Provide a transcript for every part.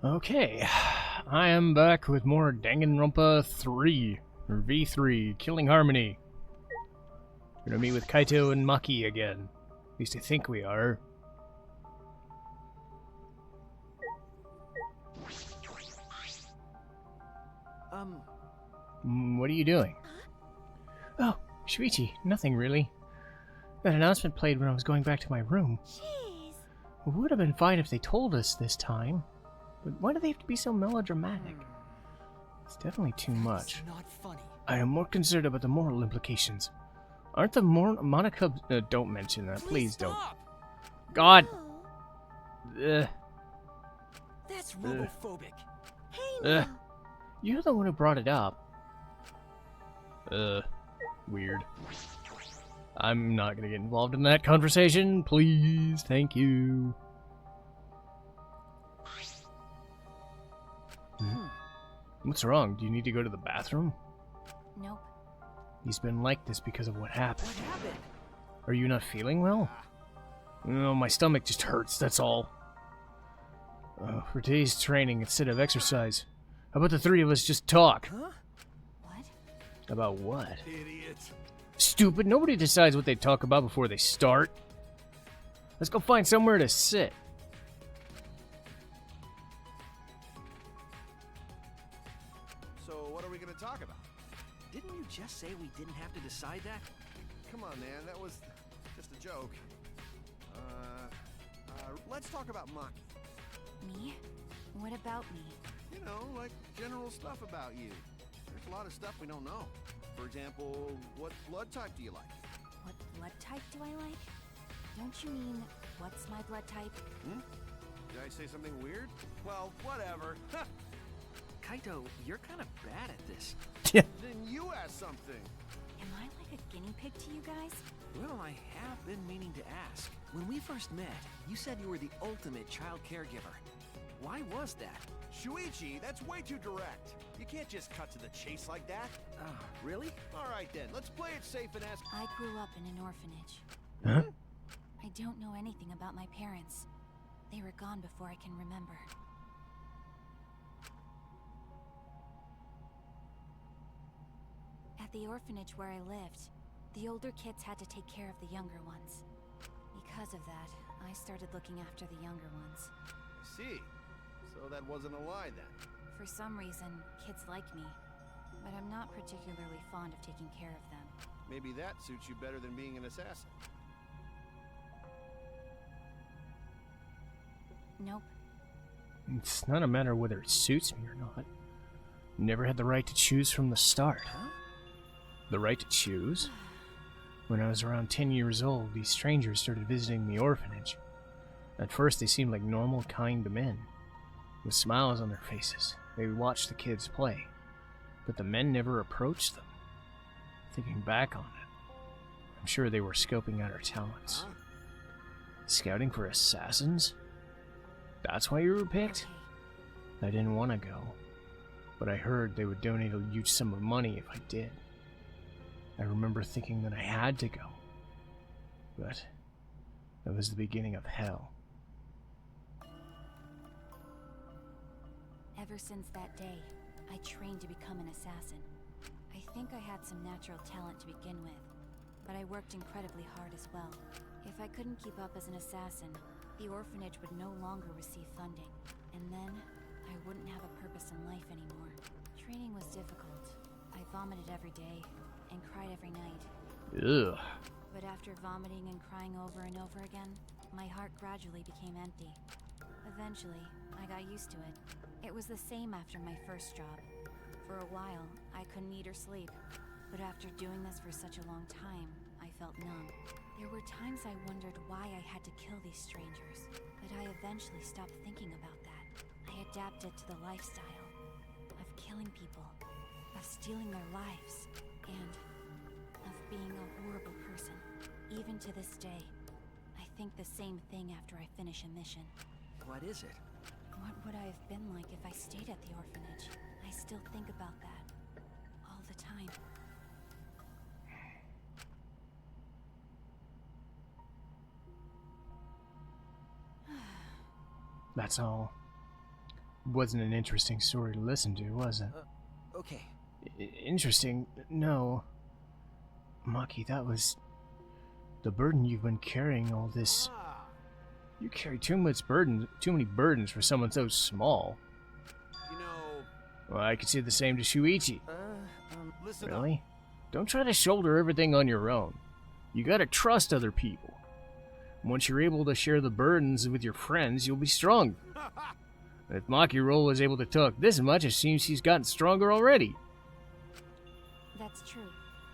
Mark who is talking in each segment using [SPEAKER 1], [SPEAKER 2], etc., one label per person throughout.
[SPEAKER 1] Okay, I am back with more Danganronpa 3, or V3, Killing Harmony. We're gonna meet with Kaito and Maki again. At least I think we are. What are you doing? Oh, Shuichi, nothing really. That announcement played when I was going back to my room.
[SPEAKER 2] Jeez.
[SPEAKER 1] It would have been fine if they told us this time. But why do they have to be so melodramatic? It's definitely too much.
[SPEAKER 3] Not funny.
[SPEAKER 1] I am more concerned about the moral implications. Aren't the Monica... don't mention that. Please don't. God! Ugh.
[SPEAKER 3] That's robophobic.
[SPEAKER 2] Hey, now.
[SPEAKER 1] You're the one who brought it up. Weird. I'm not gonna get involved in that conversation, please. Thank you. What's wrong? Do you need to go to the bathroom?
[SPEAKER 2] Nope.
[SPEAKER 1] He's been like this because of what happened.
[SPEAKER 3] What happened?
[SPEAKER 1] Are you not feeling well? No, my stomach just hurts, that's all. For today's training instead of exercise, how about the three of us just talk?
[SPEAKER 3] Huh?
[SPEAKER 2] What?
[SPEAKER 1] About what?
[SPEAKER 3] Idiot.
[SPEAKER 1] Stupid, nobody decides what they talk about before they start. Let's go find somewhere to sit.
[SPEAKER 4] So, what are we going to talk about?
[SPEAKER 3] Didn't you just say we didn't have to decide that?
[SPEAKER 4] Come on, man, that was just a joke. Let's talk about Maki.
[SPEAKER 2] Me? What about me?
[SPEAKER 4] You know, like general stuff about you. There's a lot of stuff we don't know. For example, what blood type do you like?
[SPEAKER 2] What blood type do I like? Don't you mean, what's my blood type?
[SPEAKER 4] Did I say something weird? Well, whatever.
[SPEAKER 3] Kaito, you're kind of bad at this.
[SPEAKER 4] Then you ask something.
[SPEAKER 2] Am I like a guinea pig to you guys?
[SPEAKER 3] Well, I have been meaning to ask. When we first met, you said you were the ultimate child caregiver. Why was that?
[SPEAKER 4] Shuichi, that's way too direct. You can't just cut to the chase like that.
[SPEAKER 3] Really?
[SPEAKER 4] All right then, let's play it safe and ask.
[SPEAKER 2] I grew up in an orphanage.
[SPEAKER 1] Huh?
[SPEAKER 2] I don't know anything about my parents. They were gone before I can remember. At the orphanage where I lived, the older kids had to take care of the younger ones. Because of that, I started looking after the younger ones.
[SPEAKER 4] I see. So that wasn't a lie then.
[SPEAKER 2] For some reason, kids like me, but I'm not particularly fond of taking care of them.
[SPEAKER 4] Maybe that suits you better than being an assassin.
[SPEAKER 2] Nope.
[SPEAKER 1] It's not a matter of whether it suits me or not. Never had the right to choose from the start.
[SPEAKER 3] Huh?
[SPEAKER 1] The right to choose? When I was around 10 years old, these strangers started visiting the orphanage. At first, they seemed like normal, kind men. With smiles on their faces, they watched the kids play. But the men never approached them. Thinking back on it, I'm sure they were scoping out our talents. Scouting for assassins? That's why you were picked? I didn't want to go, but I heard they would donate a huge sum of money if I did. I remember thinking that I had to go, but that was the beginning of hell.
[SPEAKER 2] Ever since that day, I trained to become an assassin. I think I had some natural talent to begin with, but I worked incredibly hard as well. If I couldn't keep up as an assassin, the orphanage would no longer receive funding, and then I wouldn't have a purpose in life anymore. Training was difficult. I vomited every day and cried every night.
[SPEAKER 1] Ugh.
[SPEAKER 2] But after vomiting and crying over and over again, my heart gradually became empty. Eventually, I got used to it. It was the same after my first job. For a while, I couldn't eat or sleep. But after doing this for such a long time, I felt numb. There were times I wondered why I had to kill these strangers, but I eventually stopped thinking about that. I adapted to the lifestyle of killing people, of stealing their lives, and of being a horrible person. Even to this day, I think the same thing after I finish a mission.
[SPEAKER 3] What is it?
[SPEAKER 2] What would I have been like if I stayed at the orphanage? I still think about that all the time.
[SPEAKER 1] That's all. wasn't an interesting story to listen to, was it?
[SPEAKER 3] Okay.
[SPEAKER 1] Interesting? No. Maki, that was the burden you've been carrying all this. You carry too many burdens for someone so small.
[SPEAKER 4] You know...
[SPEAKER 1] Well, I could say the same to Shuichi.
[SPEAKER 4] Listen
[SPEAKER 1] Really? Don't try to shoulder everything on your own. You gotta trust other people. Once you're able to share the burdens with your friends, you'll be strong. If Maki Roll was able to talk this much, it seems he's gotten stronger already.
[SPEAKER 2] That's true.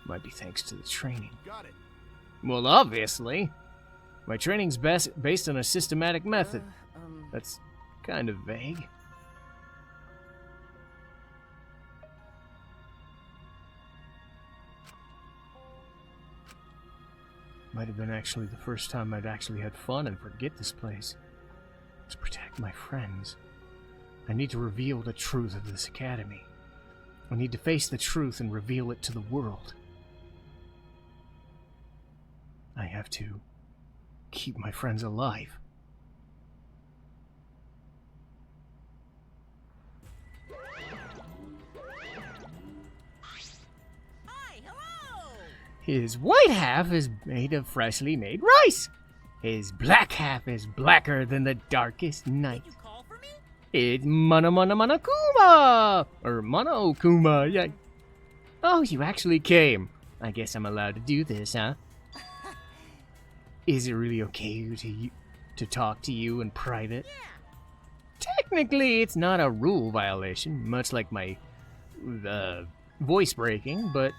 [SPEAKER 1] Might be thanks to the training.
[SPEAKER 4] Got it.
[SPEAKER 1] Well, obviously. My training's based on a systematic method. That's kind of vague. Might have been actually the first time I'd actually had fun and forget this place. To protect my friends. I need to reveal the truth of this academy. I need to face the truth and reveal it to the world. I have to keep my friends alive.
[SPEAKER 5] Hi, hello!
[SPEAKER 1] His white half is made of freshly made rice. His black half is blacker than the darkest night.
[SPEAKER 5] Did you call for me?
[SPEAKER 1] It's Mana or Mana-okuma, yeah. Oh, you actually came. I guess I'm allowed to do this, huh? Is it really okay to talk to you in private?
[SPEAKER 5] Yeah.
[SPEAKER 1] Technically, it's not a rule violation, much like my voice breaking, but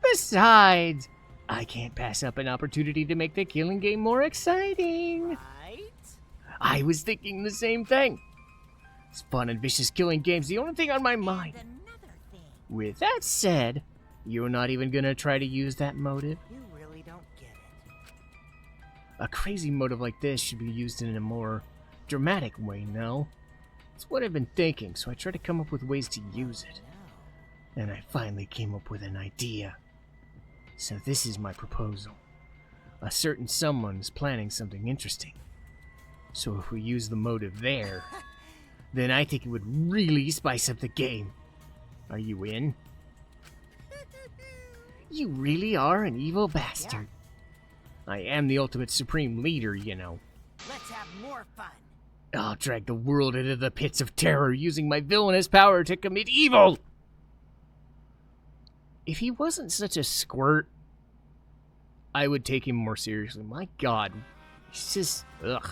[SPEAKER 1] besides, I can't pass up an opportunity to make the killing game more exciting.
[SPEAKER 5] Right?
[SPEAKER 1] I was thinking the same thing. It's fun and vicious killing games the only thing on my mind.
[SPEAKER 5] And another thing.
[SPEAKER 1] With that said, you're not even gonna try to use that motive?
[SPEAKER 5] You really don't get it.
[SPEAKER 1] A crazy motive like this should be used in a more dramatic way, no? It's what I've been thinking, so I try to come up with ways to use it.
[SPEAKER 5] No.
[SPEAKER 1] And I finally came up with an idea. So this is my proposal. A certain someone is planning something interesting. So if we use the motive there, then I think it would really spice up the game. Are you in? You really are an evil bastard. I am the ultimate supreme leader, you know.
[SPEAKER 5] Let's have more fun.
[SPEAKER 1] I'll drag the world into the pits of terror using my villainous power to commit evil! If he wasn't such a squirt, I would take him more seriously. My god. He's just... ugh.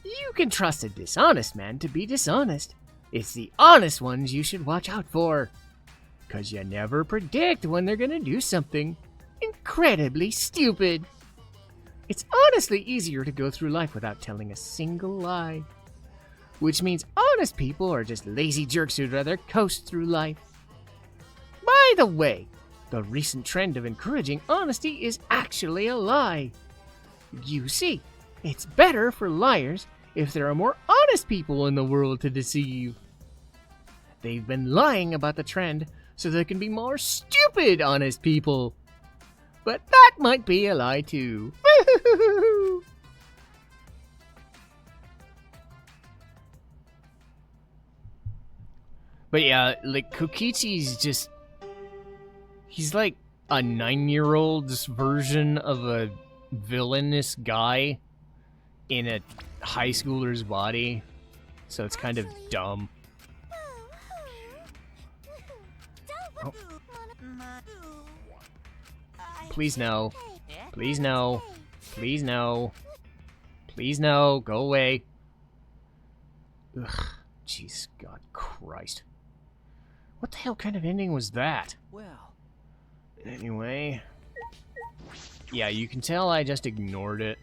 [SPEAKER 1] You can trust a dishonest man to be dishonest. It's the honest ones you should watch out for. 'Cause you never predict when they're gonna do something incredibly stupid. It's honestly easier to go through life without telling a single lie. Which means honest people are just lazy jerks who'd rather coast through life. By the way, the recent trend of encouraging honesty is actually a lie. You see, it's better for liars if there are more honest people in the world to deceive. They've been lying about the trend so there can be more stupid honest people. But that might be a lie too. But yeah, like Kokichi's just... he's like a 9-year-old's version of a villainous guy in a high schooler's body. So it's kind of dumb. Oh. Please no. Please no. Please no. Please no. Go away. Ugh. Jeez, God Christ. What the hell kind of ending was that?
[SPEAKER 3] Well,
[SPEAKER 1] Anyway. Yeah, you can tell I just ignored it.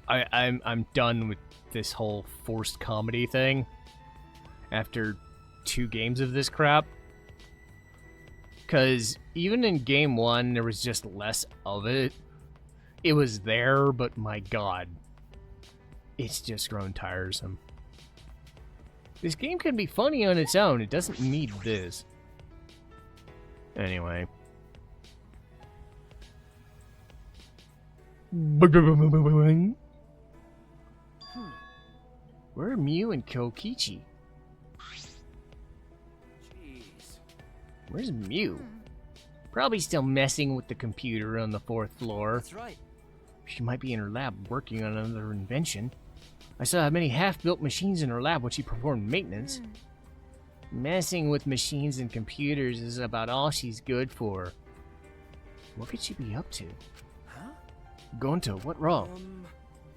[SPEAKER 1] I'm done with this whole forced comedy thing. After 2 games of this crap. 'Cause even in game 1, there was just less of it. It was there, but my god. It's just grown tiresome. This game can be funny on its own. It doesn't need this. Anyway. Where are Mew and Kokichi?
[SPEAKER 3] Jeez.
[SPEAKER 1] Where's Mew? Probably still messing with the computer on the 4th floor.
[SPEAKER 3] That's right.
[SPEAKER 1] She might be in her lab working on another invention. I saw many half-built machines in her lab when she performed maintenance. Messing with machines and computers is about all she's good for. What could she be up to?
[SPEAKER 3] Huh?
[SPEAKER 1] Gonta, what wrong?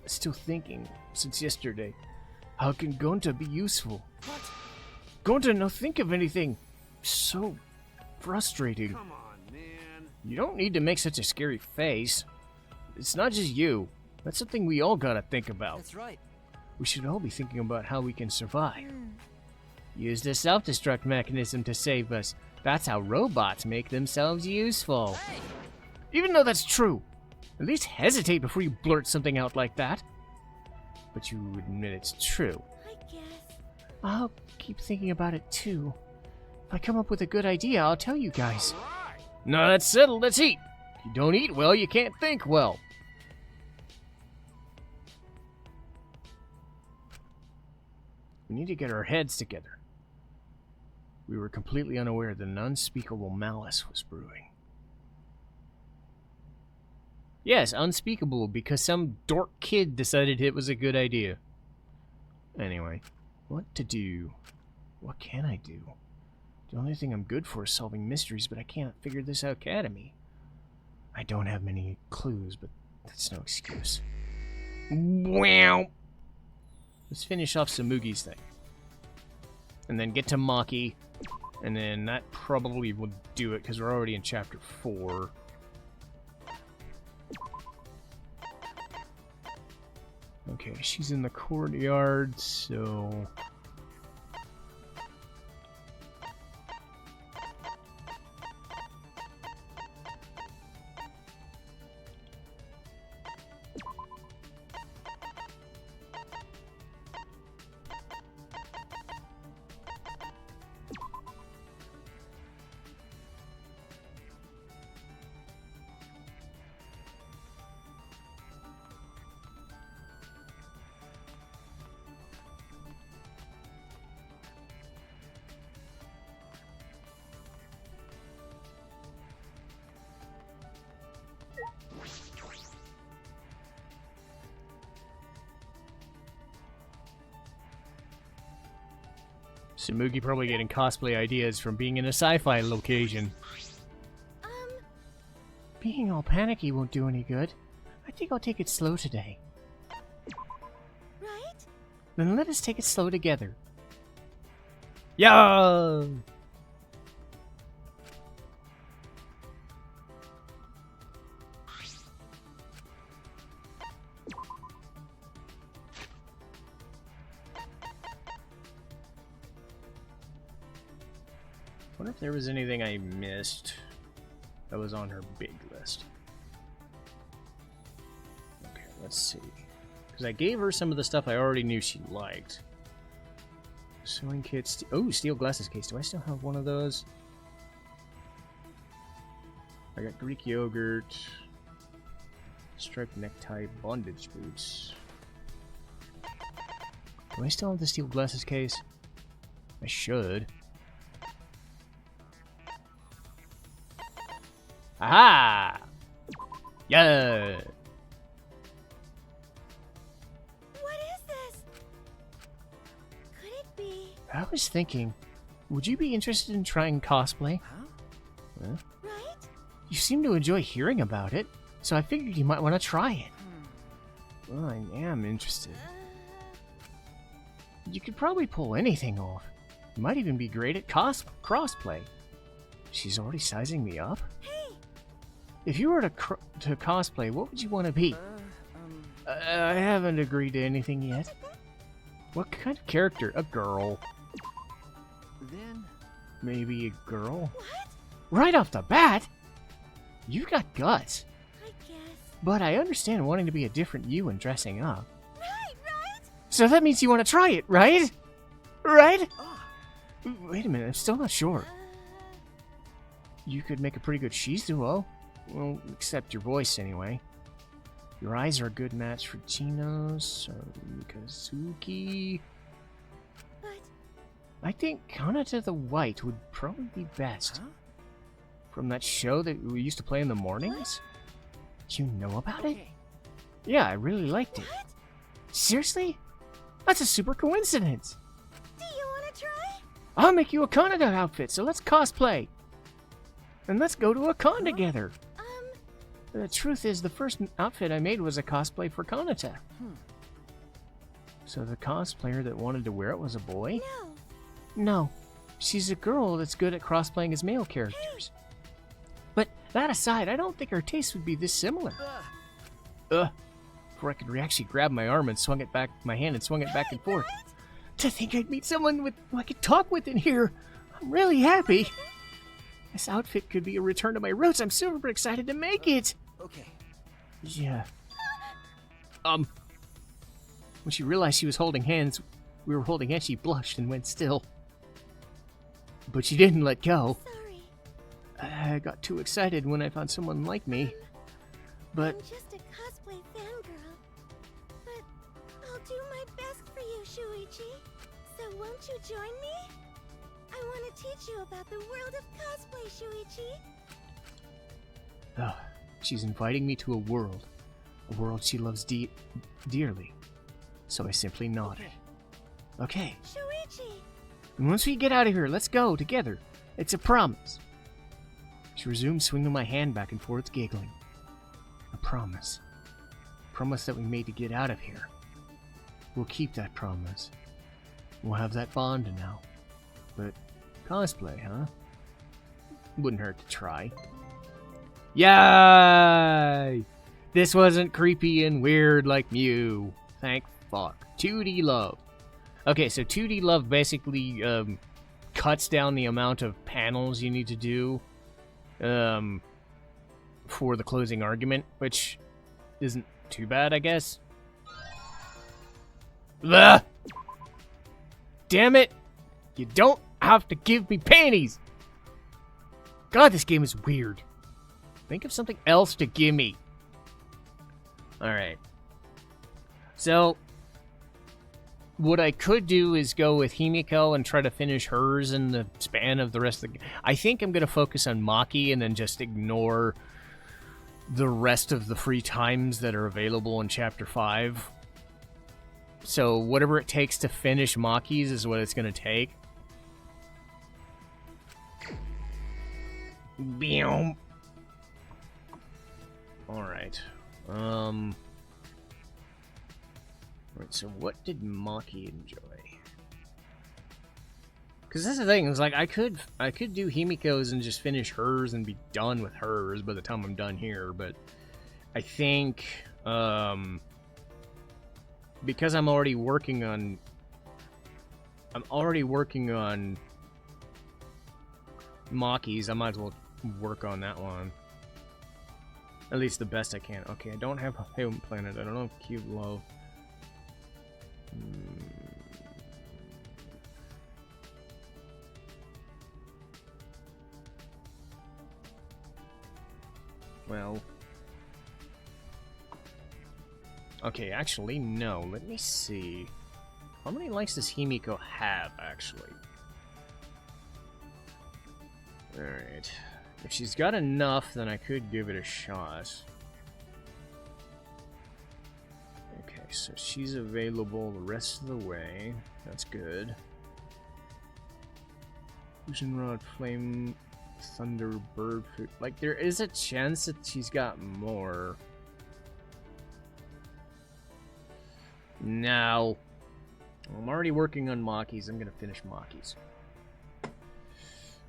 [SPEAKER 1] Still thinking, since yesterday. How can Gonta be useful?
[SPEAKER 3] What?
[SPEAKER 1] Gonta, now think of anything. So frustrating.
[SPEAKER 4] Come on, man.
[SPEAKER 1] You don't need to make such a scary face. It's not just you. That's something we all gotta think about.
[SPEAKER 3] That's right.
[SPEAKER 1] We should all be thinking about how we can survive. Use the self-destruct mechanism to save us. That's how robots make themselves useful.
[SPEAKER 3] Hey!
[SPEAKER 1] Even though that's true, at least hesitate before you blurt something out like that. But you admit it's true.
[SPEAKER 2] I guess.
[SPEAKER 1] I'll keep thinking about it too. If I come up with a good idea, I'll tell you guys.
[SPEAKER 4] Right.
[SPEAKER 1] No, that's settled. Let's eat. If you don't eat well, you can't think well. We need to get our heads together. We were completely unaware that an unspeakable malice was brewing. Yes, unspeakable, because some dork kid decided it was a good idea. Anyway, what to do? What can I do? The only thing I'm good for is solving mysteries, but I can't figure this out academy. I don't have many clues, but that's no excuse. Wow. Let's finish off Tsumugi's thing. And then get to Maki. And then that probably will do it, because we're already in chapter 4. Okay, she's in the courtyard, so... Tsumugi probably getting cosplay ideas from being in a sci-fi location. Being all panicky won't do any good. I think I'll take it slow today.
[SPEAKER 2] Right?
[SPEAKER 1] Then let us take it slow together. Yeah. What if there was anything I missed that was on her big list? Okay, let's see. Because I gave her some of the stuff I already knew she liked. Sewing kits. Oh, steel glasses case. Do I still have one of those? I got Greek yogurt. Striped necktie, bondage boots. Do I still have the steel glasses case? I should. Aha! Yeah!
[SPEAKER 2] What is this? Could it be?
[SPEAKER 1] I was thinking, would you be interested in trying cosplay?
[SPEAKER 3] Huh?
[SPEAKER 1] Huh?
[SPEAKER 2] Right?
[SPEAKER 1] You seem to enjoy hearing about it, so I figured you might want to try it. Well, I am interested. You could probably pull anything off. You might even be great at crossplay. She's already sizing me up?
[SPEAKER 2] Hey!
[SPEAKER 1] If you were to cosplay, what would you want to be? I haven't agreed to anything yet. What kind of character? A girl.
[SPEAKER 3] Then...
[SPEAKER 1] Maybe a girl?
[SPEAKER 2] What?
[SPEAKER 1] Right off the bat? You've got guts.
[SPEAKER 2] I guess.
[SPEAKER 1] But I understand wanting to be a different you and dressing up.
[SPEAKER 2] Right?
[SPEAKER 1] So that means you want to try it, right? Right?
[SPEAKER 3] Ah,
[SPEAKER 1] Wait a minute, I'm still not sure. You could make a pretty good Shizuo. Well, except your voice, anyway. Your eyes are a good match for Chino, so Kazuki.
[SPEAKER 2] But
[SPEAKER 1] I think Kanata the White would probably be best.
[SPEAKER 3] Huh?
[SPEAKER 1] From that show that we used to play in the mornings? You know about it?
[SPEAKER 3] Okay.
[SPEAKER 1] Yeah, I really liked it.
[SPEAKER 2] what?
[SPEAKER 1] Seriously? That's a super coincidence.
[SPEAKER 2] Do you want to try?
[SPEAKER 1] I'll make you a Kanata outfit, so let's cosplay. And let's go to a con together. The truth is, the first outfit I made was a cosplay for Kanata. So the cosplayer that wanted to wear it was a boy?
[SPEAKER 2] No.
[SPEAKER 1] No. She's a girl that's good at crosplaying as male characters. But that aside, I don't think our tastes would be this similar. Before I could actually grab my arm and swung it back, my hand and swung it back and forth. To think I'd meet someone who I could talk with in here. I'm really happy. This outfit could be a return to my roots. I'm super excited to make it.
[SPEAKER 3] Okay.
[SPEAKER 1] Yeah. When she realized she was holding hands, we were holding hands, she blushed and went still. But she didn't let go.
[SPEAKER 2] Sorry.
[SPEAKER 1] I got too excited when I found someone like me. But
[SPEAKER 2] I'm just a cosplay fangirl. But I'll do my best for you, Shuichi. So won't you join me? I want to teach you about the world of cosplay, Shuichi.
[SPEAKER 1] she's inviting me to a world she loves dearly. So I simply nodded. Okay.
[SPEAKER 2] Shuichi!
[SPEAKER 1] And once we get out of here, let's go together. It's a promise. She resumed swinging my hand back and forth, giggling. A promise. Promise that we made to get out of here. We'll keep that promise. We'll have that bond now. But cosplay, huh? Wouldn't hurt to try. Yay! This wasn't creepy and weird like Mew. Thank fuck. 2D love. Okay, so 2D love basically cuts down the amount of panels you need to do for the closing argument, which isn't too bad, I guess. Ugh! Damn it! You don't have to give me panties! God, this game is weird. Think of something else to give me. Alright. So, what I could do is go with Himiko and try to finish hers in the span of the rest of the game. I think I'm going to focus on Maki and then just ignore the rest of the free times that are available in Chapter 5. So, whatever it takes to finish Maki's is what it's going to take. Boom. Alright. Alright, so what did Maki enjoy? Because that's the thing, it's like I could do Himiko's and just finish hers and be done with hers by the time I'm done here, but I think because I'm already working on Maki's, I might as well work on that one. At least the best I can. Okay, I don't have Home Planet. I don't know Cube Love. Well. Okay, actually, no. Let me see. How many likes does Himiko have, actually? Alright. If she's got enough, then I could give it a shot. Okay, so she's available the rest of the way. That's good. Fusion Rod, Flame, Thunder, Bird Food. Like, there is a chance that she's got more. No. I'm already working on Maki's. I'm gonna finish Maki's.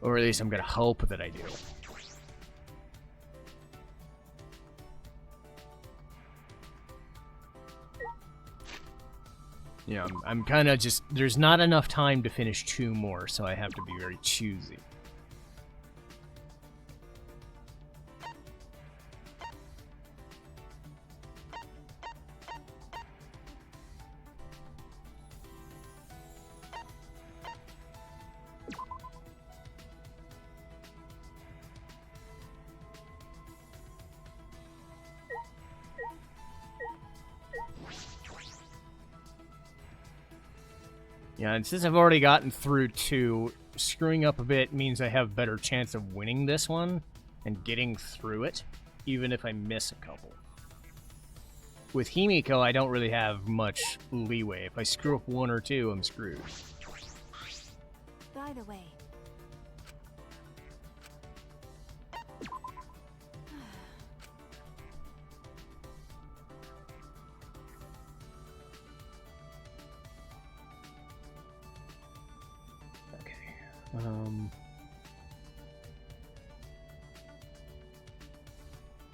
[SPEAKER 1] Or at least I'm gonna hope that I do. Yeah, I'm kind of just... There's not enough time to finish 2 more, so I have to be very choosy. Yeah, and since I've already gotten through 2, screwing up a bit means I have better chance of winning this one and getting through it, even if I miss a couple. With Himiko, I don't really have much leeway. If I screw up 1 or 2, I'm screwed.
[SPEAKER 2] By the way,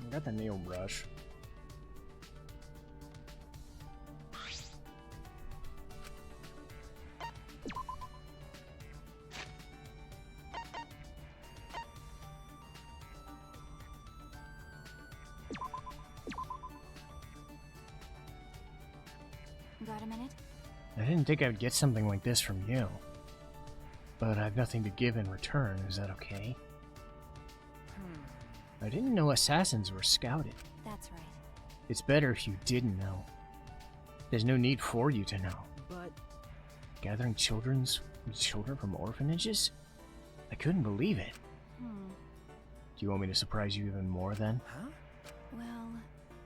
[SPEAKER 1] I got the nail brush.
[SPEAKER 2] got a minute?
[SPEAKER 1] I didn't think I'd get something like this from you. But I have nothing to give in return, is that okay? I didn't know assassins were scouted.
[SPEAKER 2] That's right.
[SPEAKER 1] It's better if you didn't know. There's no need for you to know.
[SPEAKER 3] But
[SPEAKER 1] Gathering children from orphanages? I couldn't believe it. Do you want me to surprise you even more then?
[SPEAKER 3] huh?
[SPEAKER 2] Well,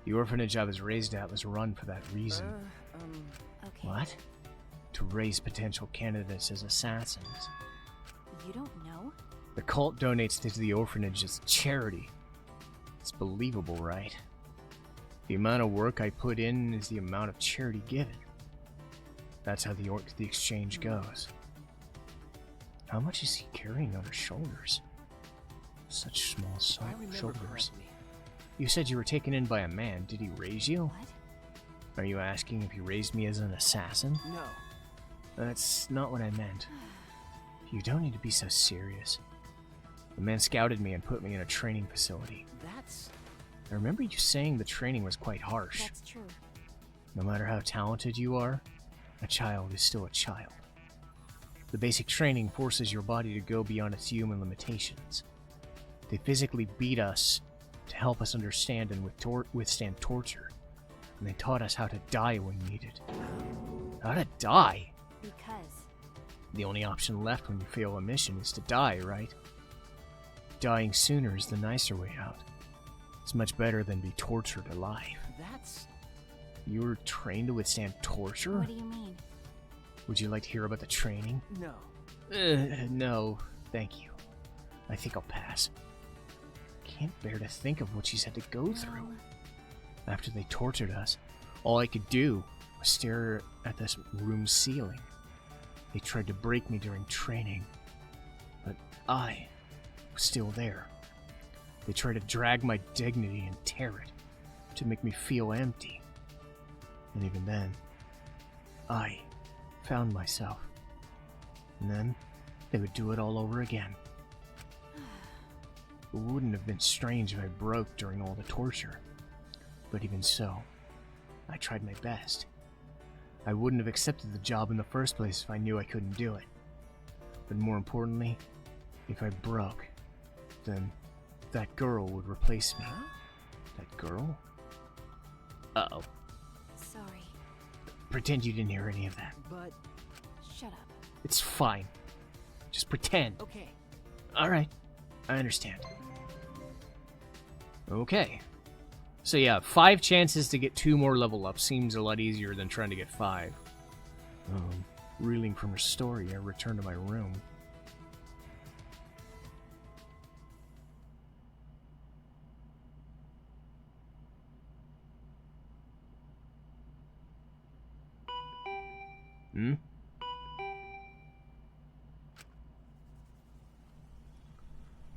[SPEAKER 1] The orphanage I was raised at was run for that reason.
[SPEAKER 2] okay.
[SPEAKER 1] What? To raise potential candidates as assassins.
[SPEAKER 2] You don't know?
[SPEAKER 1] The cult donates to the orphanage as charity. It's believable, right? The amount of work I put in is the amount of charity given. That's how the exchange goes. How much is he carrying on his shoulders? Such small
[SPEAKER 3] If I remember
[SPEAKER 1] shoulders.
[SPEAKER 3] correctly.
[SPEAKER 1] You said you were taken in by a man. Did he raise you?
[SPEAKER 2] What?
[SPEAKER 1] Are you asking if he raised me as an assassin?
[SPEAKER 3] No.
[SPEAKER 1] That's not what I meant. You don't need to be so serious. The man scouted me and put me in a training facility.
[SPEAKER 3] That's...
[SPEAKER 1] I remember you saying the training was quite harsh.
[SPEAKER 2] That's true.
[SPEAKER 1] No matter how talented you are, a child is still a child. The basic training forces your body to go beyond its human limitations. They physically beat us to help us understand and withstand torture. And they taught us how to die when needed. How to die?
[SPEAKER 2] Because
[SPEAKER 1] The only option left when you fail a mission is to die, right? Dying sooner is the nicer way out. It's much better than be tortured alive.
[SPEAKER 3] That's...
[SPEAKER 1] You were trained to withstand torture?
[SPEAKER 2] what do you mean?
[SPEAKER 1] Would you like to hear about the training?
[SPEAKER 3] No.
[SPEAKER 1] No, thank you. I think I'll pass. Can't bear to think of what she's had to go through.
[SPEAKER 2] Well,
[SPEAKER 1] After they tortured us, all I could do was stare at this room's ceiling. They tried to break me during training, but I was still there. They tried to drag my dignity and tear it, to make me feel empty. And even then, I found myself. And then, they would do it all over again. It wouldn't have been strange if I broke during all the torture. But even so, I tried my best. I wouldn't have accepted the job in the first place if I knew I couldn't do it. But more importantly, if I broke, then that girl would replace me. That girl? Uh-oh.
[SPEAKER 2] sorry.
[SPEAKER 1] Pretend you didn't hear any of that.
[SPEAKER 3] But...
[SPEAKER 2] Shut up.
[SPEAKER 1] It's fine. Just pretend.
[SPEAKER 3] Okay.
[SPEAKER 1] Alright. I understand. Okay. So yeah, 5 chances to get 2 more level ups seems a lot easier than trying to get 5. Reeling from her story, I returned to my room.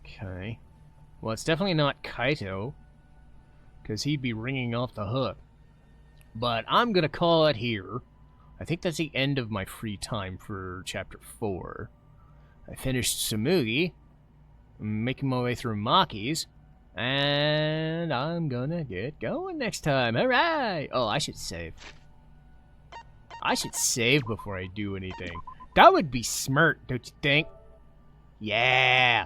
[SPEAKER 1] Okay. Well, it's definitely not Kaito, because he'd be ringing off the hook. But I'm gonna call it here. I think that's the end of my free time for Chapter 4. I finished Tsumugi, I'm making my way through Maki's, and I'm gonna get going next time. Alright! Oh, I should save. I should save before I do anything. That would be smart, don't you think? Yeah!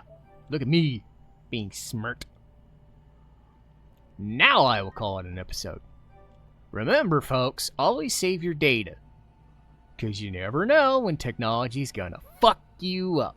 [SPEAKER 1] Look at me, being smart. Now I will call it an episode. Remember, folks, always save your data. 'Cause you never know when technology's gonna fuck you up.